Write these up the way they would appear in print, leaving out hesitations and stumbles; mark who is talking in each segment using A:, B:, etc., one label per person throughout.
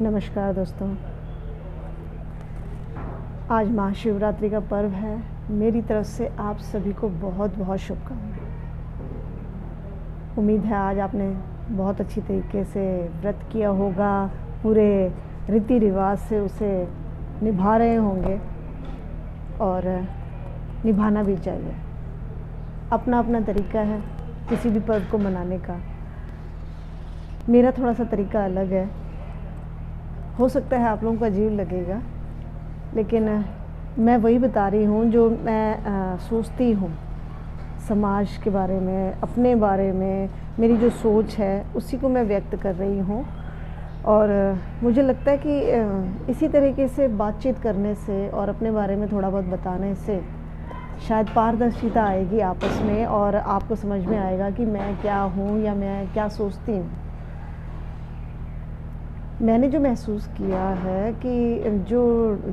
A: नमस्कार दोस्तों। आज महाशिवरात्रि का पर्व है। मेरी तरफ से आप सभी को बहुत बहुत शुभकामनाएं। उम्मीद है आज आपने बहुत अच्छी तरीके से व्रत किया होगा, पूरे रीति रिवाज से उसे निभा रहे होंगे और निभाना भी चाहिए। अपना अपना तरीका है किसी भी पर्व को मनाने का। मेरा थोड़ा सा तरीका अलग है, हो सकता है आप लोगों को अजीब लगेगा, लेकिन मैं वही बता रही हूँ जो मैं सोचती हूँ समाज के बारे में, अपने बारे में। मेरी जो सोच है उसी को मैं व्यक्त कर रही हूँ और मुझे लगता है कि इसी तरीके से बातचीत करने से और अपने बारे में थोड़ा बहुत बताने से शायद पारदर्शिता आएगी आपस में और आपको समझ में आएगा कि मैं क्या हूँ या मैं क्या सोचती हूँ। मैंने जो महसूस किया है कि जो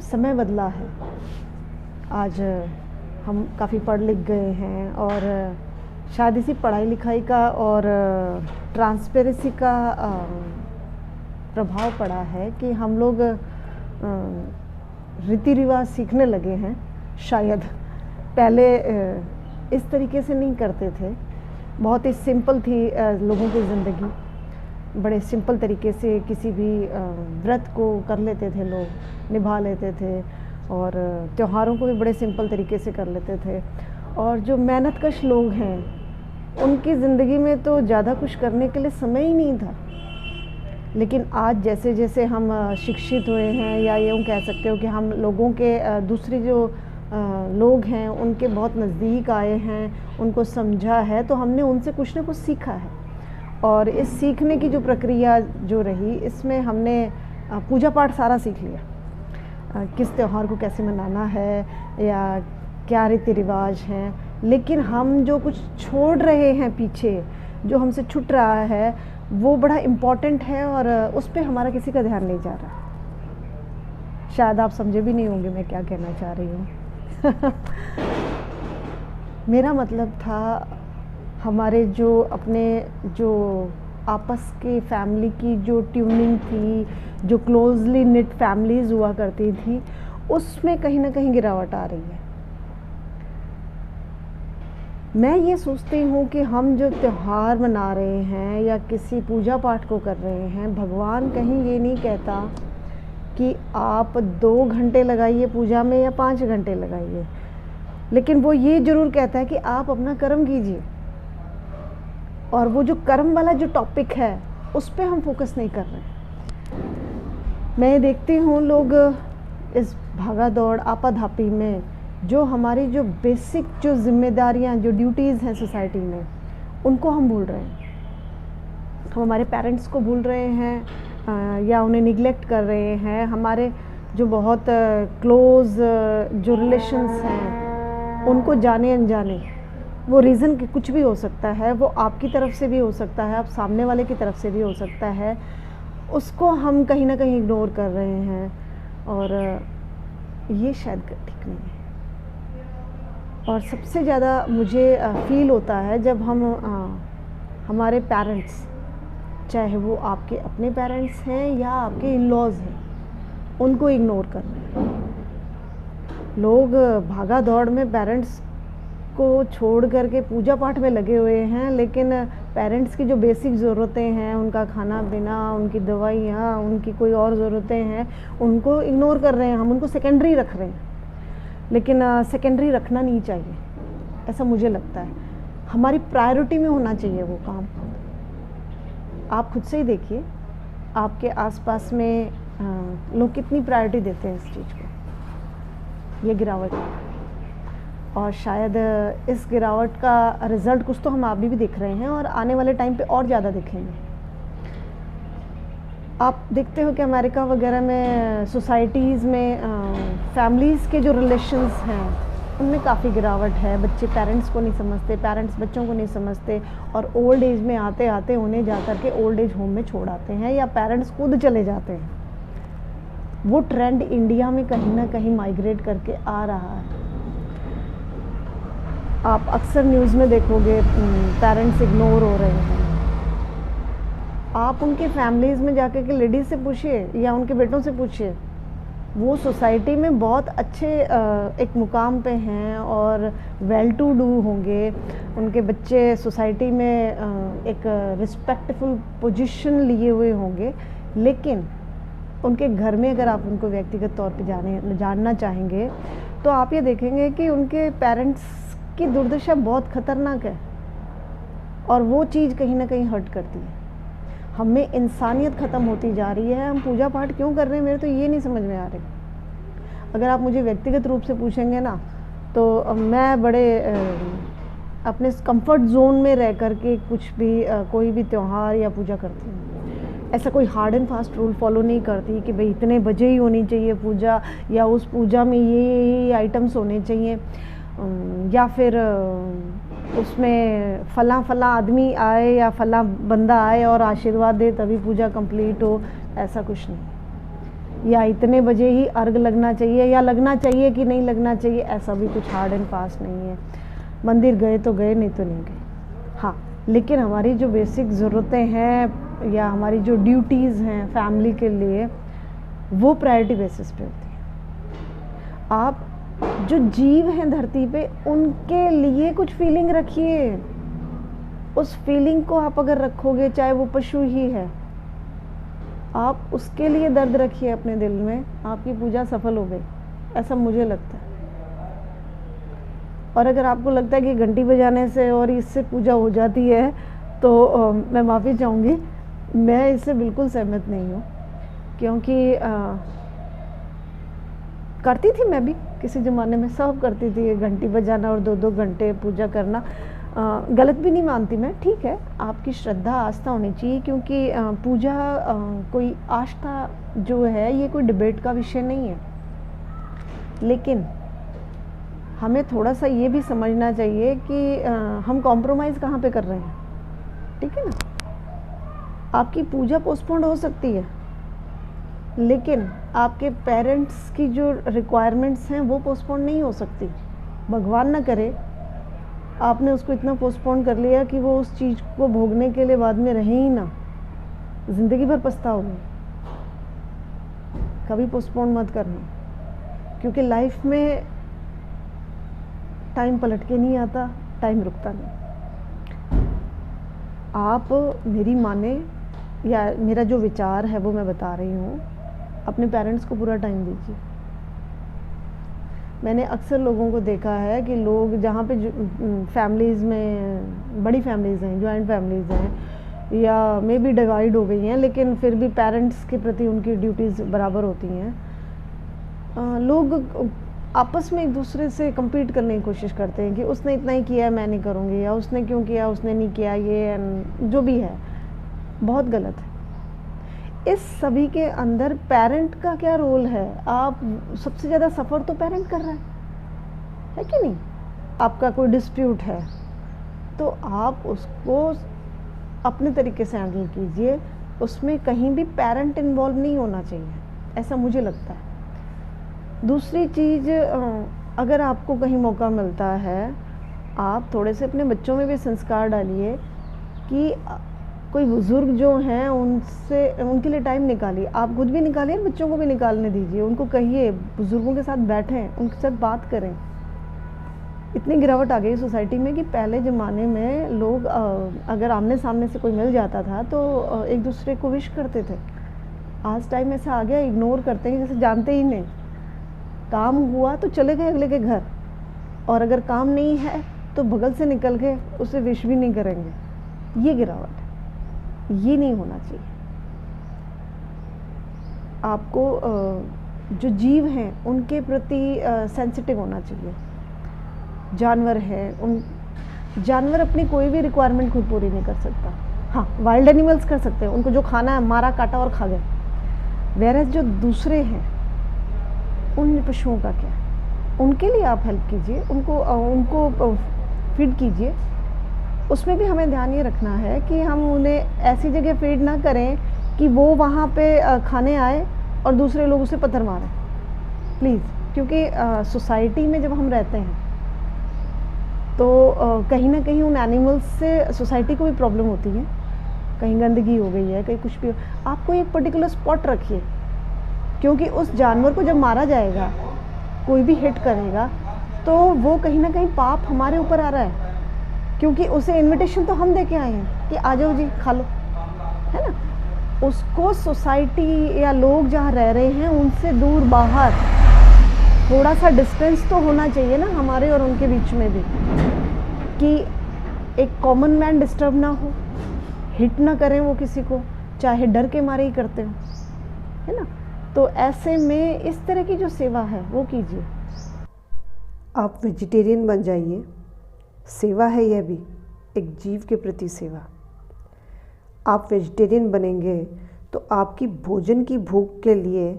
A: समय बदला है, आज हम काफ़ी पढ़ लिख गए हैं और शायद इसी पढ़ाई लिखाई का और ट्रांसपेरेंसी का प्रभाव पड़ा है कि हम लोग रीति रिवाज सीखने लगे हैं। शायद पहले इस तरीके से नहीं करते थे, बहुत ही सिंपल थी लोगों की ज़िंदगी। बड़े सिंपल तरीके से किसी भी व्रत को कर लेते थे लोग, निभा लेते थे और त्योहारों को भी बड़े सिंपल तरीके से कर लेते थे। और जो मेहनतकश लोग हैं उनकी ज़िंदगी में तो ज़्यादा कुछ करने के लिए समय ही नहीं था। लेकिन आज जैसे जैसे हम शिक्षित हुए हैं, या यूँ कह सकते हो कि हम लोगों के दूसरे जो लोग हैं उनके बहुत नज़दीक आए हैं, उनको समझा है, तो हमने उनसे कुछ ना कुछ सीखा है। और इस सीखने की जो प्रक्रिया जो रही, इसमें हमने पूजा पाठ सारा सीख लिया, किस त्यौहार को कैसे मनाना है या क्या रीति रिवाज हैं। लेकिन हम जो कुछ छोड़ रहे हैं पीछे, जो हमसे छूट रहा है, वो बड़ा इम्पॉर्टेंट है और उस पर हमारा किसी का ध्यान नहीं जा रहा। शायद आप समझे भी नहीं होंगे मैं क्या कहना चाह रही हूँ। मेरा मतलब था हमारे जो अपने जो आपस की फैमिली की जो ट्यूनिंग थी, जो क्लोजली निट फैमिलीज़ हुआ करती थी, उसमें कहीं ना कहीं गिरावट आ रही है। मैं ये सोचती हूँ कि हम जो त्यौहार मना रहे हैं या किसी पूजा पाठ को कर रहे हैं, भगवान कहीं ये नहीं कहता कि आप 2 घंटे लगाइए पूजा में या 5 घंटे लगाइए, लेकिन वो ये ज़रूर कहता है कि आप अपना कर्म कीजिए। और वो जो कर्म वाला जो टॉपिक है उस पे हम फोकस नहीं कर रहे। मैं देखती हूँ लोग इस भागा दौड़ आपाधापी में जो हमारी जो बेसिक जो जिम्मेदारियाँ, जो ड्यूटीज़ हैं सोसाइटी में, उनको हम भूल रहे हैं। हम हमारे पेरेंट्स को भूल रहे हैं या उन्हें निगलेक्ट कर रहे हैं। हमारे जो बहुत क्लोज जो रिलेशंस हैं उनको जाने अनजाने, वो रीज़न कि कुछ भी हो सकता है, वो आपकी तरफ से भी हो सकता है, आप सामने वाले की तरफ से भी हो सकता है, उसको हम कहीं ना कहीं इग्नोर कर रहे हैं और ये शायद ठीक नहीं है। और सबसे ज़्यादा मुझे फील होता है जब हम हमारे पेरेंट्स, चाहे वो आपके अपने पेरेंट्स हैं या आपके इन-लॉज़ हैं, उनको इग्नोर कर रहे हैं। लोग भागा दौड़ में पेरेंट्स को छोड़ करके पूजा पाठ में लगे हुए हैं, लेकिन पेरेंट्स की जो बेसिक ज़रूरतें हैं, उनका खाना पीना, उनकी दवाइयाँ, उनकी कोई और ज़रूरतें हैं, उनको इग्नोर कर रहे हैं। हम उनको सेकेंडरी रख रहे हैं, लेकिन सेकेंडरी रखना नहीं चाहिए, ऐसा मुझे लगता है। हमारी प्रायोरिटी में होना चाहिए वो काम। आप खुद से ही देखिए, आपके आसपास में लोग कितनी प्रायोरिटी देते हैं इस चीज़ को। ये गिरावट है और शायद इस गिरावट का रिज़ल्ट कुछ तो हम अभी भी देख रहे हैं और आने वाले टाइम पे और ज़्यादा देखेंगे। आप देखते हो कि अमेरिका वगैरह में सोसाइटीज़ में फैमिलीज़ के जो रिलेशंस हैं उनमें काफ़ी गिरावट है। बच्चे पेरेंट्स को नहीं समझते, पेरेंट्स बच्चों को नहीं समझते और ओल्ड एज में आते आते उन्हें जा कर के ओल्ड एज होम में छोड़ आते हैं या पेरेंट्स खुद चले जाते हैं। वो ट्रेंड इंडिया में कहीं ना कहीं माइग्रेट करके आ रहा है। आप अक्सर न्यूज़ में देखोगे पेरेंट्स इग्नोर हो रहे हैं। आप आप उनके फैमिलीज़ में जाकर के लेडीज़ से पूछिए या उनके बेटों से पूछिए, वो सोसाइटी में बहुत अच्छे एक मुकाम पे हैं और वेल टू डू होंगे, उनके बच्चे सोसाइटी में एक रिस्पेक्टफुल पोजीशन लिए हुए होंगे, लेकिन उनके घर में अगर आप उनको व्यक्तिगत तौर पे जानना चाहेंगे तो आप ये देखेंगे कि उनके पेरेंट्स की दुर्दशा बहुत ख़तरनाक है और वो चीज़ कहीं ना कहीं हर्ट करती है। हमें इंसानियत ख़त्म होती जा रही है। हम पूजा पाठ क्यों कर रहे हैं, मेरे तो ये नहीं समझ में आ रही। अगर आप मुझे व्यक्तिगत रूप से पूछेंगे ना तो मैं बड़े अपने कंफर्ट जोन में रह कर के कुछ भी कोई भी त्यौहार या पूजा करती हूँ। ऐसा कोई hard and fast rule follow नहीं करती कि भाई इतने बजे ही होनी चाहिए पूजा, या उस पूजा में ये आइटम्स होने चाहिए, या फिर उसमें फला आदमी आए या फला बंदा आए और आशीर्वाद दे तभी पूजा कंप्लीट हो, ऐसा कुछ नहीं। या इतने बजे ही अर्घ लगना चाहिए या लगना चाहिए कि नहीं लगना चाहिए, ऐसा भी कुछ हार्ड एंड फास्ट नहीं है। मंदिर गए तो गए, नहीं तो नहीं गए। हाँ, लेकिन हमारी जो बेसिक ज़रूरतें हैं या हमारी जो ड्यूटीज़ हैं फैमिली के लिए, वो प्रायोरिटी बेसिस पे होती है। आप जो जीव हैं धरती पे, उनके लिए कुछ फीलिंग रखिए। उस फीलिंग को आप अगर रखोगे, चाहे वो पशु ही है, आप उसके लिए दर्द रखिए अपने दिल में, आपकी पूजा सफल हो गई, ऐसा मुझे लगता है। और अगर आपको लगता है कि घंटी बजाने से और इससे पूजा हो जाती है तो मैं माफ़ी चाहूँगी, मैं इससे बिल्कुल सहमत नहीं हूँ। क्योंकि करती थी मैं भी, किसी ज़माने में सब करती थी, घंटी बजाना और 2-2 घंटे पूजा करना। गलत भी नहीं मानती मैं, ठीक है, आपकी श्रद्धा आस्था होनी चाहिए, क्योंकि पूजा कोई आस्था जो है ये कोई डिबेट का विषय नहीं है। लेकिन हमें थोड़ा सा ये भी समझना चाहिए कि हम कॉम्प्रोमाइज़ कहाँ पे कर रहे हैं, ठीक है ना। आपकी पूजा पोस्टपोन्ड हो सकती है, लेकिन आपके पेरेंट्स की जो रिक्वायरमेंट्स हैं वो पोस्टपोन नहीं हो सकती। भगवान ना करे आपने उसको इतना पोस्टपोन कर लिया कि वो उस चीज़ को भोगने के लिए बाद में रहे ही ना, ज़िंदगी भर पछताओगे। कभी पोस्टपोन मत करना, क्योंकि लाइफ में टाइम पलट के नहीं आता, टाइम रुकता नहीं। आप मेरी माने या मेरा जो विचार है वो मैं बता रही हूँ, अपने पेरेंट्स को पूरा टाइम दीजिए। मैंने अक्सर लोगों को देखा है कि लोग जहाँ पे फैमिलीज़ में, बड़ी फैमिलीज़ हैं, जॉइंट फैमिलीज़ हैं या मे बी डिवाइड हो गई हैं, लेकिन फिर भी पेरेंट्स के प्रति उनकी ड्यूटीज़ बराबर होती हैं। लोग आपस में एक दूसरे से compete करने की कोशिश करते हैं कि उसने इतना ही किया है मैं नहीं करूँगी, या उसने क्यों किया उसने नहीं किया, ये जो भी है बहुत गलत है। इस सभी के अंदर पेरेंट का क्या रोल है? आप सबसे ज़्यादा सफ़र तो पेरेंट कर रहा है कि नहीं? आपका कोई डिस्प्यूट है तो आप उसको अपने तरीके से हैंडल कीजिए, उसमें कहीं भी पेरेंट इन्वॉल्व नहीं होना चाहिए, ऐसा मुझे लगता है। दूसरी चीज़, अगर आपको कहीं मौका मिलता है, आप थोड़े से अपने बच्चों में भी संस्कार डालिए कि कोई बुज़ुर्ग जो हैं उनसे, उनके लिए टाइम निकालिए। आप खुद भी निकालिए, बच्चों को भी निकालने दीजिए। उनको कहिए, बुज़ुर्गों के साथ बैठें, उनके साथ बात करें। इतनी गिरावट आ गई सोसाइटी में कि पहले ज़माने में लोग अगर आमने सामने से कोई मिल जाता था तो एक दूसरे को विश करते थे। आज टाइम ऐसा आ गया, इग्नोर करते हैं जैसे जानते ही नहीं। काम हुआ तो चले गए अगले के घर, और अगर काम नहीं है तो बगल से निकल गए, उसे विश भी नहीं करेंगे। ये गिरावट है, ये नहीं होना चाहिए। आपको जो जीव हैं उनके प्रति सेंसिटिव होना चाहिए। जानवर है, उन जानवर अपनी कोई भी रिक्वायरमेंट खुद पूरी नहीं कर सकता। हाँ, वाइल्ड एनिमल्स कर सकते हैं, उनको जो खाना है मारा, काटा और खा गए। वेरएज़ जो दूसरे हैं, उन पशुओं का क्या? उनके लिए आप हेल्प कीजिए, उनको फीड कीजिए। उसमें भी हमें ध्यान ये रखना है कि हम उन्हें ऐसी जगह फीड ना करें कि वो वहाँ पे खाने आए और दूसरे लोग उसे पत्थर मारें, प्लीज़। क्योंकि सोसाइटी में जब हम रहते हैं तो कहीं ना कहीं उन एनिमल्स से सोसाइटी को भी प्रॉब्लम होती है। कहीं गंदगी हो गई है, कहीं कुछ भी हो, आप कोई एक पर्टिकुलर स्पॉट रखिए, क्योंकि उस जानवर को जब मारा जाएगा, कोई भी हिट करेगा, तो वो कहीं ना कहीं पाप हमारे ऊपर आ रहा है, क्योंकि उसे इनविटेशन तो हम दे के आए हैं कि आ जाओ जी खा लो, है ना। उसको सोसाइटी या लोग जहाँ रह रहे हैं उनसे दूर बाहर थोड़ा सा डिस्टेंस तो होना चाहिए ना हमारे और उनके बीच में भी, कि एक कॉमन मैन डिस्टर्ब ना हो, हिट ना करें वो किसी को, चाहे डर के मारे ही करते हो, है ना। तो ऐसे में इस तरह की जो सेवा है वो कीजिए। आप वेजिटेरियन बन जाइए, सेवा है यह भी, एक जीव के प्रति सेवा। आप वेजिटेरियन बनेंगे तो आपकी भोजन की भूख के लिए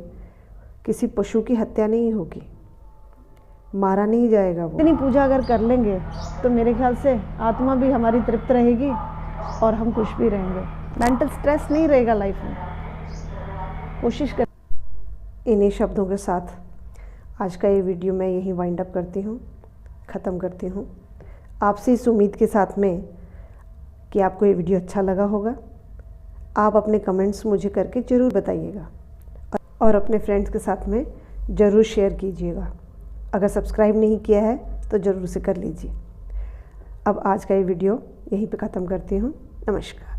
A: किसी पशु की हत्या नहीं होगी, मारा नहीं जाएगा वो। इतनी पूजा अगर कर लेंगे तो मेरे ख्याल से आत्मा भी हमारी तृप्त रहेगी और हम खुश भी रहेंगे, मेंटल स्ट्रेस नहीं रहेगा लाइफ में। कोशिश कर। इन्हीं शब्दों के साथ आज का ये वीडियो मैं यहीं वाइंड अप करती हूँ, ख़त्म करती हूँ, आपसे इस उम्मीद के साथ में कि आपको ये वीडियो अच्छा लगा होगा। आप अपने कमेंट्स मुझे करके ज़रूर बताइएगा और अपने फ्रेंड्स के साथ में ज़रूर शेयर कीजिएगा। अगर सब्सक्राइब नहीं किया है तो ज़रूर से कर लीजिए। अब आज का ये वीडियो यहीं पे ख़त्म करती हूँ। नमस्कार।